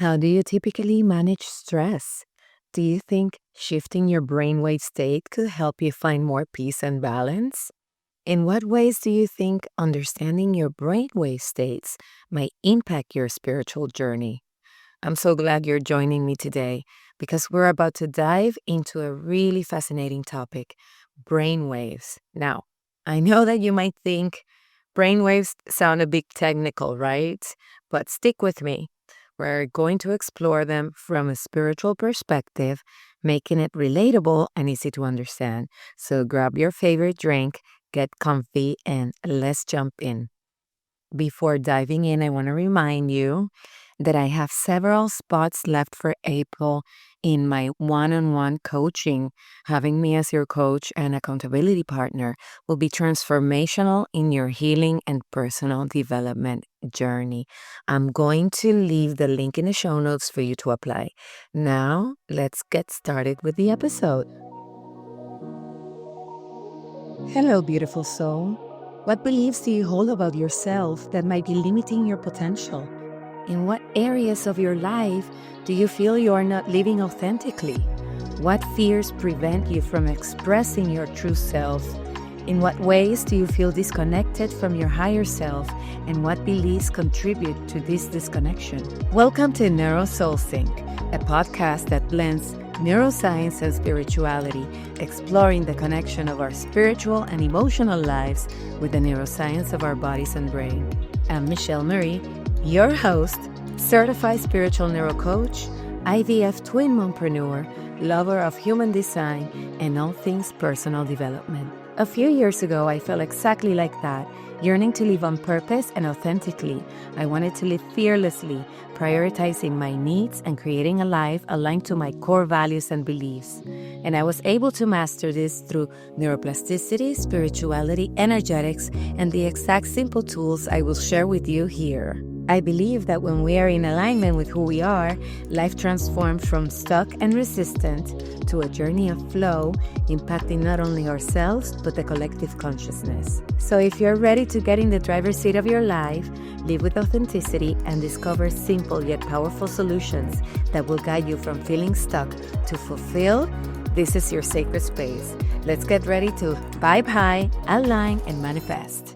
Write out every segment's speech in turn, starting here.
How do you typically manage stress? Do you think shifting your brainwave state could help you find more peace and balance? In what ways do you think understanding your brainwave states might impact your spiritual journey? I'm so glad you're joining me today because we're about to dive into a really fascinating topic, brainwaves. Now, I know that you might think brainwaves sound a bit technical, right? But stick with me. We're going to explore them from a spiritual perspective, making it relatable and easy to understand. So grab your favorite drink, get comfy, and let's jump in. Before diving in, I want to remind you that I have several spots left for April in my one-on-one coaching. Having me as your coach and accountability partner will be transformational in your healing and personal development journey. I'm going to leave the link in the show notes for you to apply. Now, let's get started with the episode. Hello, beautiful soul. What beliefs do you hold about yourself that might be limiting your potential? In what areas of your life do you feel you are not living authentically? What fears prevent you from expressing your true self? In what ways do you feel disconnected from your higher self, and what beliefs contribute to this disconnection? Welcome to Neuro Soul Sync, a podcast that blends neuroscience and spirituality, exploring the connection of our spiritual and emotional lives with the neuroscience of our bodies and brain. I'm Michelle Marie, your host, certified spiritual neurocoach, IVF twin mompreneur, lover of human design, and all things personal development. A few years ago, I felt exactly like that, yearning to live on purpose and authentically. I wanted to live fearlessly, prioritizing my needs and creating a life aligned to my core values and beliefs. And I was able to master this through neuroplasticity, spirituality, energetics, and the exact simple tools I will share with you here. I believe that when we are in alignment with who we are, life transforms from stuck and resistant to a journey of flow, impacting not only ourselves, but the collective consciousness. So if you're ready to get in the driver's seat of your life, live with authenticity, and discover simple yet powerful solutions that will guide you from feeling stuck to fulfilled, this is your sacred space. Let's get ready to vibe high, align, and manifest.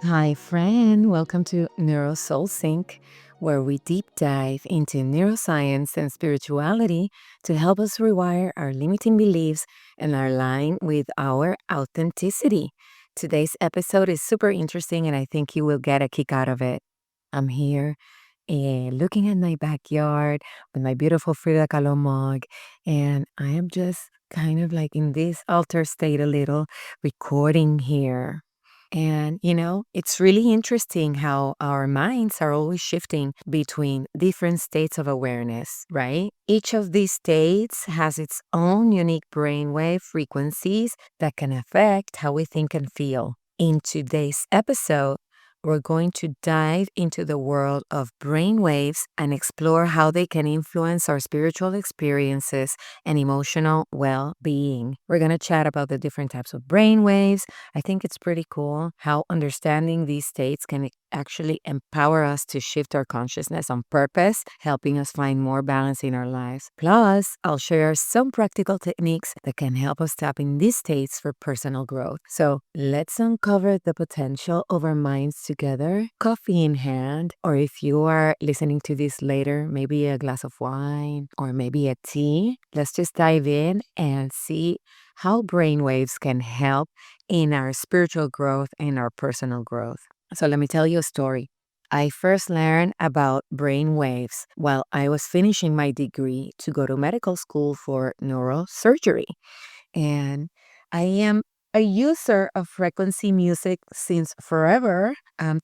Hi, friend. Welcome to Neuro Soul Sync, where we deep dive into neuroscience and spirituality to help us rewire our limiting beliefs and align with our authenticity. Today's episode is super interesting, and I think you will get a kick out of it. I'm here looking at my backyard with my beautiful Frida Kahlo mug, and I am just kind of like in this alter state a little, recording here. And, it's really interesting how our minds are always shifting between different states of awareness, right? Each of these states has its own unique brainwave frequencies that can affect how we think and feel. In today's episode, we're going to dive into the world of brainwaves and explore how they can influence our spiritual experiences and emotional well-being. We're going to chat about the different types of brainwaves. I think it's pretty cool how understanding these states can actually empower us to shift our consciousness on purpose, helping us find more balance in our lives. Plus, I'll share some practical techniques that can help us tap in these states for personal growth. So let's uncover the potential of our minds together, coffee in hand, or if you are listening to this later, maybe a glass of wine or maybe a tea. Let's just dive in and see how brainwaves can help in our spiritual growth and our personal growth. So let me tell you a story. I first learned about brain waves while I was finishing my degree to go to medical school for neurosurgery. And I am a user of frequency music since forever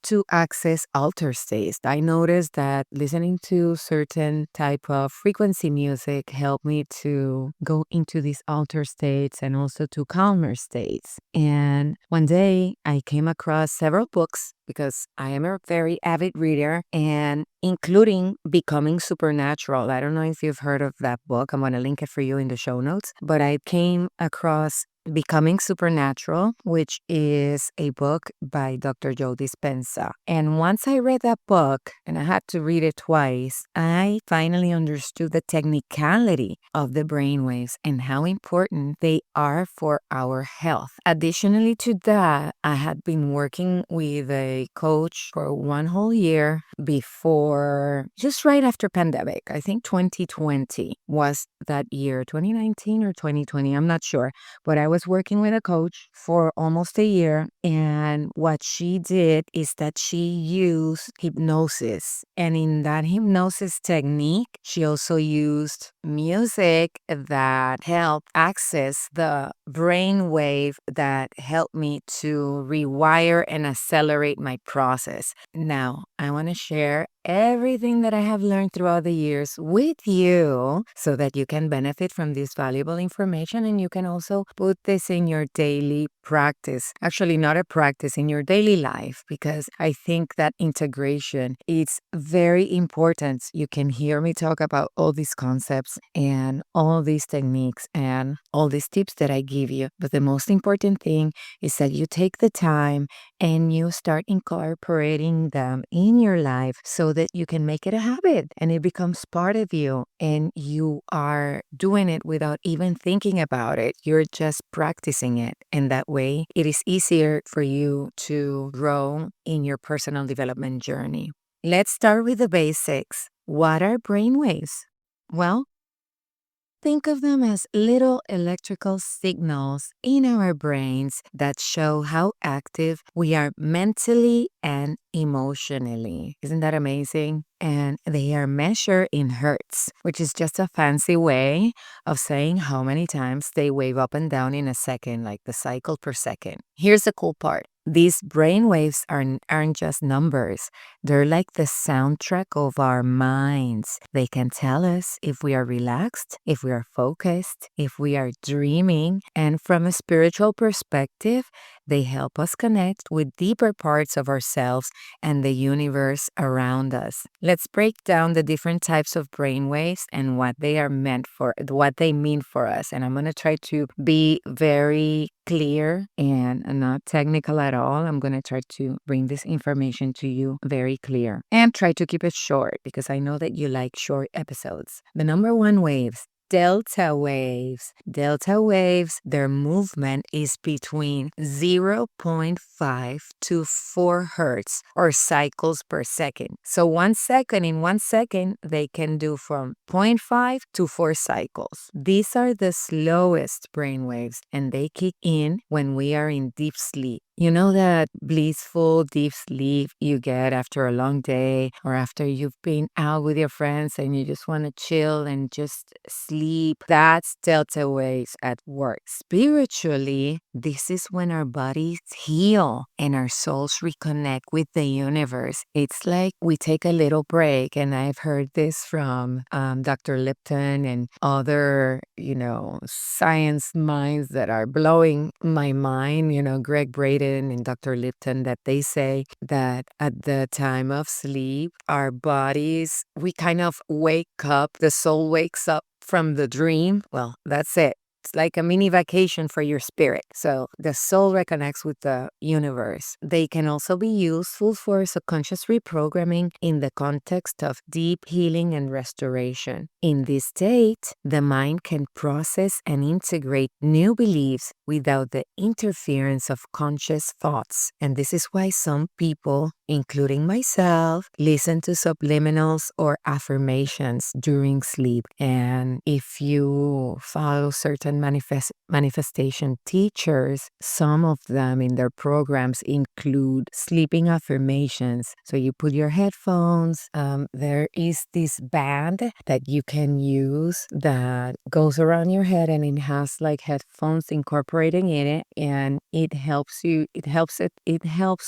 to access alter states. I noticed that listening to certain type of frequency music helped me to go into these alter states and also to calmer states. And one day I came across several books because I am a very avid reader, and including Becoming Supernatural. I don't know if you've heard of that book. I'm going to link it for you in the show notes. But I came across Becoming Supernatural, which is a book by Dr. Joe Dispenza. And once I read that book, and I had to read it twice, I finally understood the technicality of the brainwaves and how important they are for our health. Additionally to that, I had been working with a coach for one whole year before, just right after pandemic. I think 2020 was that year, 2019 or 2020, I'm not sure. But I was working with a coach for almost a year, and what she did is that she used hypnosis. And in that hypnosis technique, she also used music that helped access the brain wave that helped me to rewire and accelerate my process. Now, I want to share everything that I have learned throughout the years with you so that you can benefit from this valuable information, and you can also put this in your daily practice. Actually, not a practice, in your daily life, because I think that integration is very important. You can hear me talk about all these concepts and all these techniques and all these tips that I give you. But the most important thing is that you take the time and you start incorporating them in your life so that you can make it a habit and it becomes part of you, and you are doing it without even thinking about it. You're just practicing it, and that way it is easier for you to grow in your personal development journey. Let's start with the basics. What are brainwaves? Well, think of them as little electrical signals in our brains that show how active we are mentally and emotionally. Isn't that amazing? And they are measured in hertz, which is just a fancy way of saying how many times they wave up and down in a second, like the cycle per second. Here's the cool part. These brain waves aren't just numbers. They're like the soundtrack of our minds. They can tell us if we are relaxed, if we are focused, if we are dreaming. And from a spiritual perspective, they help us connect with deeper parts of ourselves and the universe around us. Let's break down the different types of brain waves and what they are meant for, what they mean for us. And I'm going to try to be very clear and not technical at all. I'm going to try to bring this information to you very clear and try to keep it short because I know that you like short episodes. The number one waves. Delta waves. Delta waves, their movement is between 0.5 to 4 hertz or cycles per second. So in 1 second, they can do from 0.5 to 4 cycles. These are the slowest brain waves, and they kick in when we are in deep sleep. You know that blissful deep sleep you get after a long day or after you've been out with your friends and you just want to chill and just sleep? That's delta waves at work. Spiritually, this is when our bodies heal and our souls reconnect with the universe. It's like we take a little break, and I've heard this from Dr. Lipton and other, science minds that are blowing my mind, Greg Braden and Dr. Lipton, that they say that at the time of sleep, our bodies, we kind of wake up, the soul wakes up from the dream. Well, that's it. It's like a mini vacation for your spirit. So the soul reconnects with the universe. They can also be useful for subconscious reprogramming in the context of deep healing and restoration. In this state, the mind can process and integrate new beliefs without the interference of conscious thoughts. And this is why some people, including myself, listen to subliminals or affirmations during sleep. And if you follow certain manifestation teachers, some of them in their programs include sleeping affirmations. So you put your headphones, there is this band that you can use that goes around your head, and it has like headphones incorporating in it, and it helps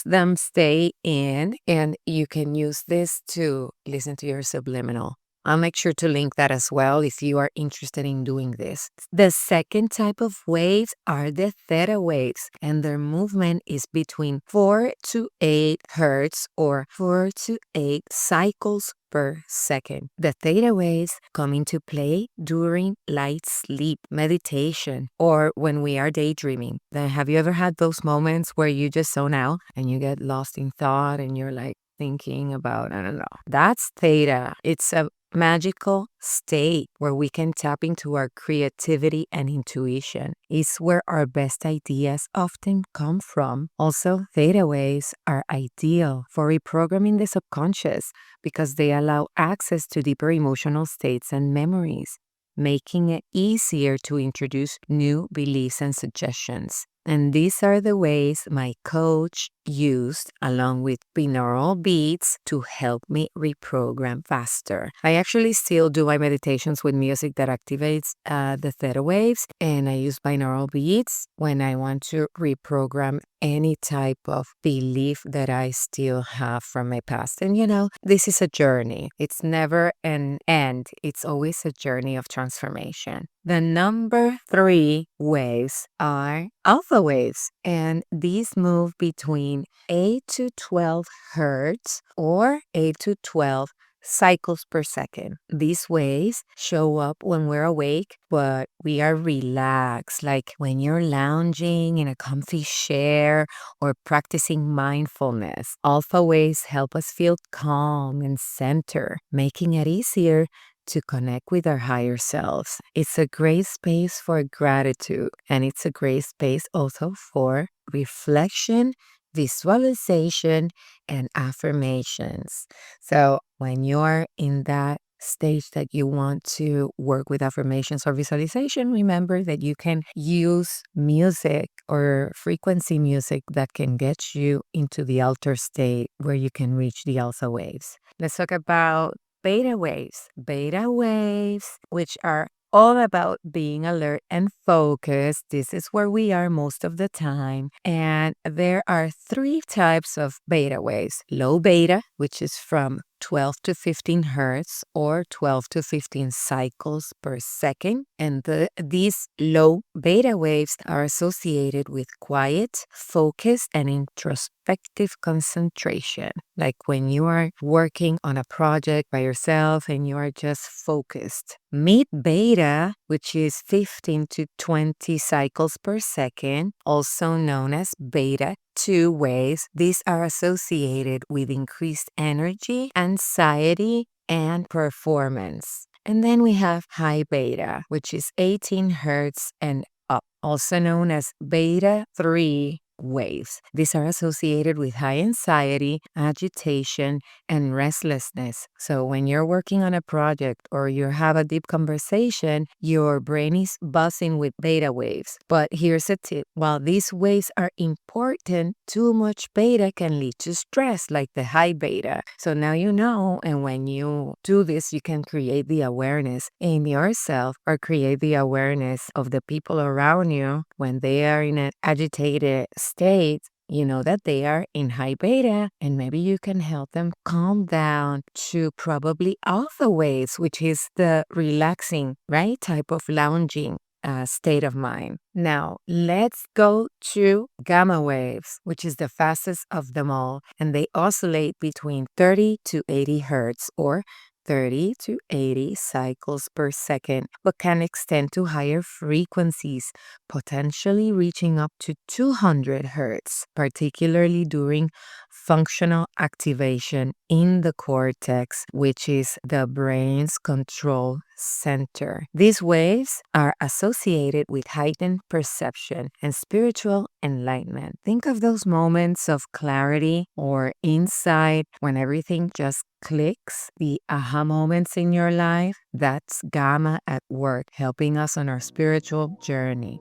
them stay in, and you can use this to listen to your subliminal. I'll make sure to link that as well if you are interested in doing this. The second type of waves are the theta waves, and their movement is between 4 to 8 hertz or 4 to 8 cycles per second. The theta waves come into play during light sleep, meditation, or when we are daydreaming. Then have you ever had those moments where you just zone out and you get lost in thought and you're like thinking about, I don't know. That's theta. It's a magical state where we can tap into our creativity and intuition. It's where our best ideas often come from. Also, theta waves are ideal for reprogramming the subconscious because they allow access to deeper emotional states and memories, making it easier to introduce new beliefs and suggestions. And these are the ways my coach used along with binaural beats to help me reprogram faster. I actually still do my meditations with music that activates the theta waves, and I use binaural beats when I want to reprogram any type of belief that I still have from my past. And this is a journey. It's never an end. It's always a journey of transformation. The number 3 waves are alpha waves, and these move between 8 to 12 hertz or 8 to 12 cycles per second. These waves show up when we're awake, but we are relaxed, like when you're lounging in a comfy chair or practicing mindfulness. Alpha waves help us feel calm and centered, making it easier to connect with our higher selves. It's a great space for gratitude, and it's a great space also for reflection, visualization, and affirmations. So when you're in that stage that you want to work with affirmations or visualization, remember that you can use music or frequency music that can get you into the alter state where you can reach the alpha waves. Let's talk about beta waves. Beta waves, which are all about being alert and focused. This is where we are most of the time. And there are 3 types of beta waves. Low beta, which is from 12 to 15 hertz or 12 to 15 cycles per second. And these low beta waves are associated with quiet, focus, and introspective concentration. Like when you are working on a project by yourself and you are just focused. Mid beta, which is 15 to 20 cycles per second, also known as beta 2 waves. These are associated with increased energy, anxiety, and performance. And then we have high beta, which is 18 hertz and up, also known as beta 3 waves. These are associated with high anxiety, agitation, and restlessness. So when you're working on a project or you have a deep conversation, your brain is buzzing with beta waves. But here's a tip. While these waves are important, too much beta can lead to stress, like the high beta. So now you know, and when you do this, you can create the awareness in yourself or create the awareness of the people around you when they are in an agitated state. You know that they are in high beta, and maybe you can help them calm down to probably alpha waves, which is the relaxing, right, type of lounging state of mind. Now, let's go to gamma waves, which is the fastest of them all, and they oscillate between 30 to 80 hertz or 30 to 80 cycles per second, but can extend to higher frequencies, potentially reaching up to 200 hertz, particularly during functional activation in the cortex, which is the brain's control center. These waves are associated with heightened perception and spiritual enlightenment. Think of those moments of clarity or insight when everything just clicks, the aha moments in your life. That's gamma at work, helping us on our spiritual journey.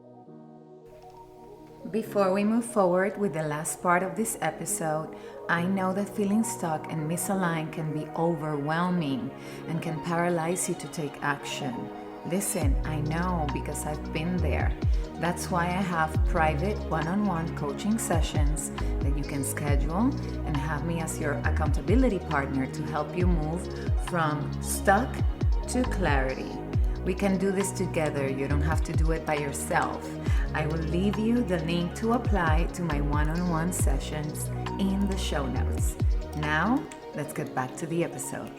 Before we move forward with the last part of this episode, I know that feeling stuck and misaligned can be overwhelming and can paralyze you to take action. Listen, I know because I've been there. That's why I have private one-on-one coaching sessions that you can schedule and have me as your accountability partner to help you move from stuck to clarity. We can do this together. You don't have to do it by yourself. I will leave you the link to apply to my one-on-one sessions in the show notes. Now, let's get back to the episode.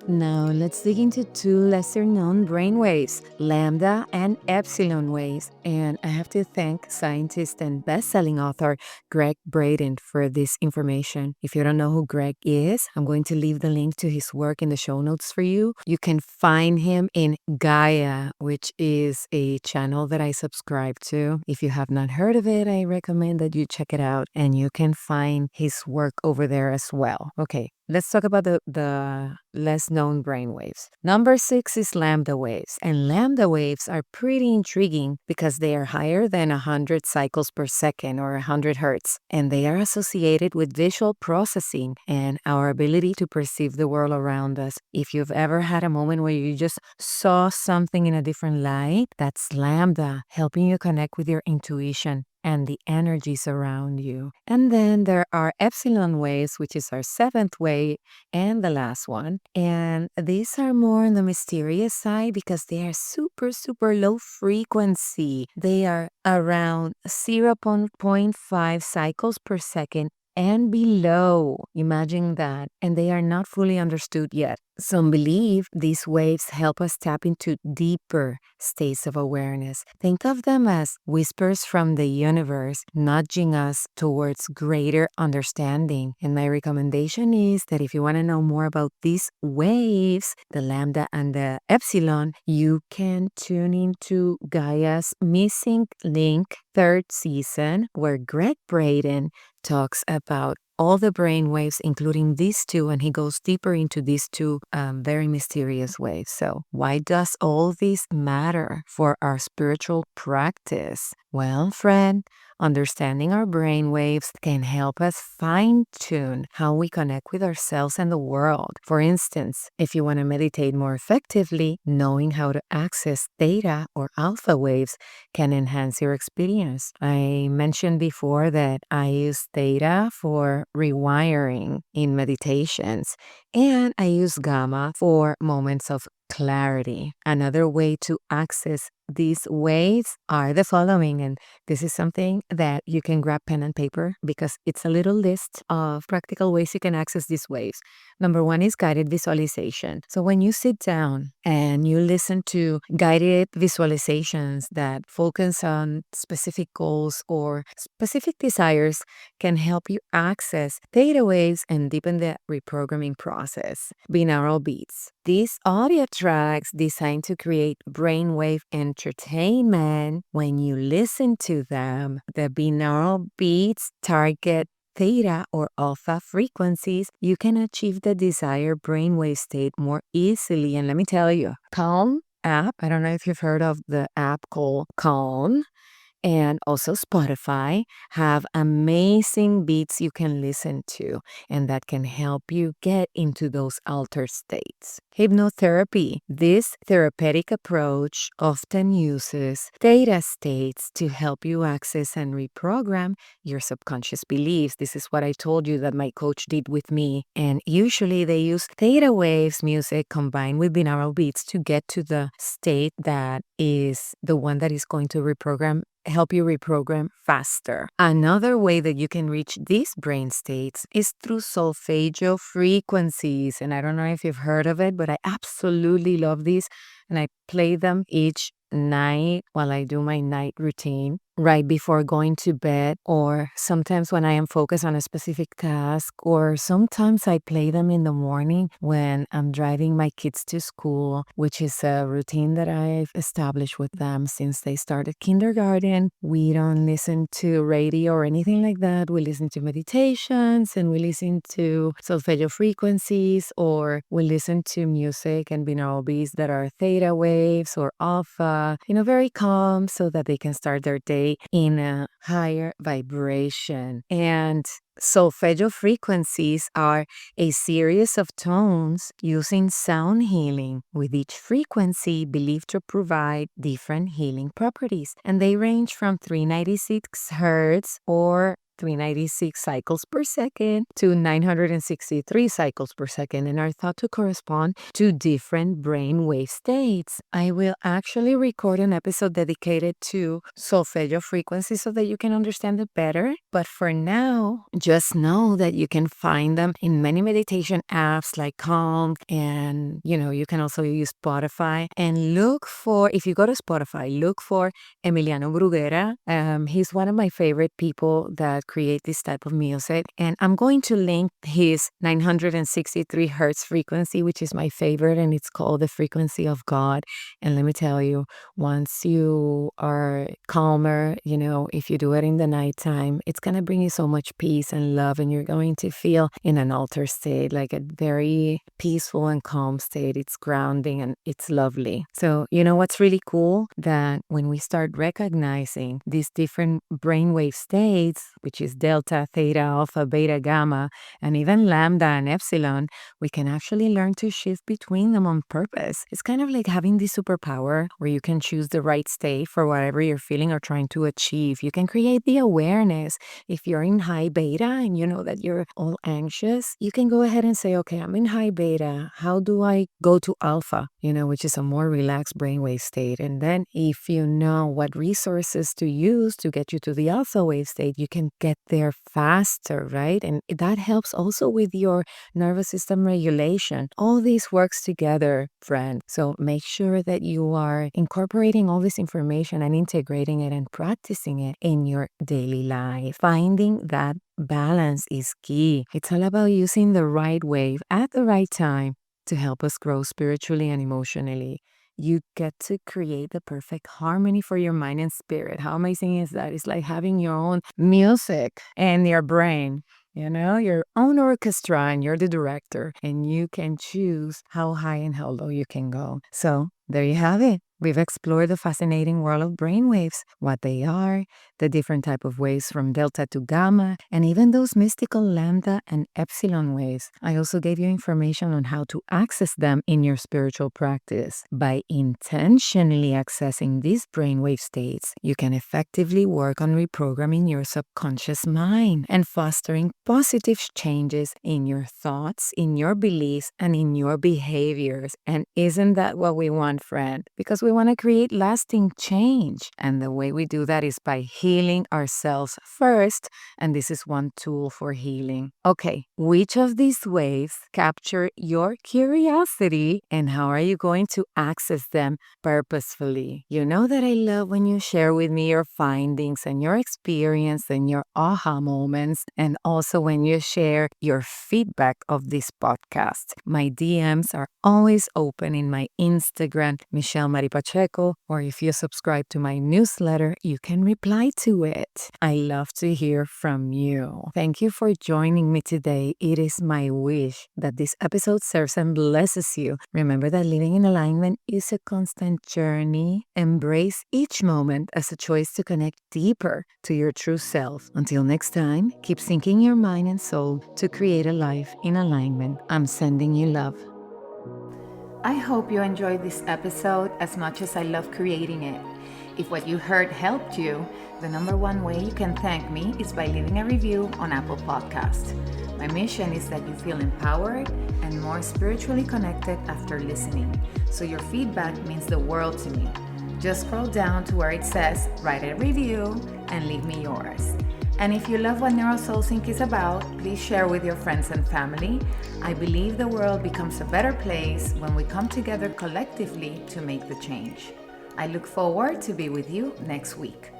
Now, let's dig into two lesser-known brainwaves, lambda and epsilon waves. And I have to thank scientist and best-selling author Greg Braden for this information. If you don't know who Greg is, I'm going to leave the link to his work in the show notes for you. You can find him in Gaia, which is a channel that I subscribe to. If you have not heard of it, I recommend that you check it out, and you can find his work over there as well. Okay, let's talk about the less known brain waves. Number 6 is lambda waves. And lambda waves are pretty intriguing because they are higher than 100 cycles per second or 100 hertz. And they are associated with visual processing and our ability to perceive the world around us. If you've ever had a moment where you just saw something in a different light, that's lambda helping you connect with your intuition and the energies around you. And then there are epsilon waves, which is our 7th wave and the last one. And these are more on the mysterious side because they are super, super low frequency. They are around 0.5 cycles per second and below. Imagine that. And they are not fully understood yet. Some believe these waves help us tap into deeper states of awareness. Think of them as whispers from the universe, nudging us towards greater understanding. And my recommendation is that if you want to know more about these waves, the lambda and the epsilon, you can tune into Gaia's Missing Link 3rd season, where Greg Braden talks about all the brain waves, including these two, and he goes deeper into these two very mysterious waves. So why does all this matter for our spiritual practice? Well, friend, understanding our brain waves can help us fine-tune how we connect with ourselves and the world. For instance, if you want to meditate more effectively, knowing how to access theta or alpha waves can enhance your experience. I mentioned before that I use theta for rewiring in meditations, and I use gamma for moments of clarity. Another way to access these waves are the following, and this is something that you can grab pen and paper because it's a little list of practical ways you can access these waves. Number 1 is guided visualization. So when you sit down and you listen to guided visualizations that focus on specific goals or specific desires, can help you access theta waves and deepen the reprogramming process. Binaural beats. These audio tracks designed to create brainwave entertainment. When you listen to them, the binaural beats target theta or alpha frequencies. You can achieve the desired brainwave state more easily. And let me tell you, Calm app, I don't know if you've heard of the app called Calm, and also Spotify have amazing beats you can listen to, and that can help you get into those altered states. Hypnotherapy. This therapeutic approach often uses theta states to help you access and reprogram your subconscious beliefs. This is what I told you that my coach did with me. And usually they use theta waves music combined with binaural beats to get to the state that is the one that is going to help you reprogram faster. Another way that you can reach these brain states is through solfeggio frequencies. And I don't know if you've heard of it, but I absolutely love these. And I play them each night while I do my night routine, right before going to bed, or sometimes when I am focused on a specific task, or sometimes I play them in the morning when I'm driving my kids to school, which is a routine that I've established with them since they started kindergarten. We don't listen to radio or anything like that. We listen to meditations and we listen to solfeggio frequencies, or we listen to music and binaural beats that are theta waves or alpha, very calm so that they can start their day stay in a higher vibration. And solfeggio frequencies are a series of tones using sound healing, with each frequency believed to provide different healing properties. And they range from 396 hertz or 396 cycles per second to 963 cycles per second, and are thought to correspond to different brain wave states. I will actually record an episode dedicated to solfeggio frequencies so that you can understand it better. But for now, just know that you can find them in many meditation apps like Calm, and you can also use Spotify. And look for, if you go to Spotify, look for Emiliano Bruguera. He's one of my favorite people that create this type of music, and I'm going to link his 963 hertz frequency, which is my favorite, and it's called the frequency of God. And let me tell you, once you are calmer, if you do it in the nighttime, it's going to bring you so much peace and love, and you're going to feel in an altered state, like a very peaceful and calm state. It's grounding and it's lovely. So what's really cool, that when we start recognizing these different brainwave states, which is delta, theta, alpha, beta, gamma, and even lambda and epsilon, we can actually learn to shift between them on purpose. It's kind of like having this superpower where you can choose the right state for whatever you're feeling or trying to achieve. You can create the awareness. If you're in high beta and you know that you're all anxious, you can go ahead and say, okay, I'm in high beta. How do I go to alpha, which is a more relaxed brainwave state? And then if you know what resources to use to get you to the alpha wave state, you can get there faster, right? And that helps also with your nervous system regulation. All this works together, friend. So make sure that you are incorporating all this information and integrating it and practicing it in your daily life. Finding that balance is key. It's all about using the right wave at the right time to help us grow spiritually and emotionally. You get to create the perfect harmony for your mind and spirit. How amazing is that? It's like having your own music in your brain, your own orchestra, and you're the director, and you can choose how high and how low you can go. So there you have it. We've explored the fascinating world of brainwaves, what they are, the different type of waves from delta to gamma, and even those mystical lambda and epsilon waves. I also gave you information on how to access them in your spiritual practice. By intentionally accessing these brainwave states, you can effectively work on reprogramming your subconscious mind and fostering positive changes in your thoughts, in your beliefs, and in your behaviors. And isn't that what we want, friend? Because we want to create lasting change. And the way we do that is by healing ourselves first. And this is one tool for healing. Okay, which of these waves capture your curiosity, and how are you going to access them purposefully? You know that I love when you share with me your findings and your experience and your aha moments, and also when you share your feedback of this podcast. My DMs are always open in my Instagram, Michelle Mari Pacheco, or if you subscribe to my newsletter, you can reply to it. I love to hear from you. Thank you for joining me today. It is my wish that this episode serves and blesses you. Remember that living in alignment is a constant journey. Embrace each moment as a choice to connect deeper to your true self. Until next time, keep syncing your mind and soul to create a life in alignment. I'm sending you love. I hope you enjoyed this episode as much as I love creating it. If what you heard helped you, the number one way you can thank me is by leaving a review on Apple Podcasts. My mission is that you feel empowered and more spiritually connected after listening. So your feedback means the world to me. Just scroll down to where it says write a review and leave me yours. And if you love what NeuroSoulSync is about, please share with your friends and family. I believe the world becomes a better place when we come together collectively to make the change. I look forward to be with you next week.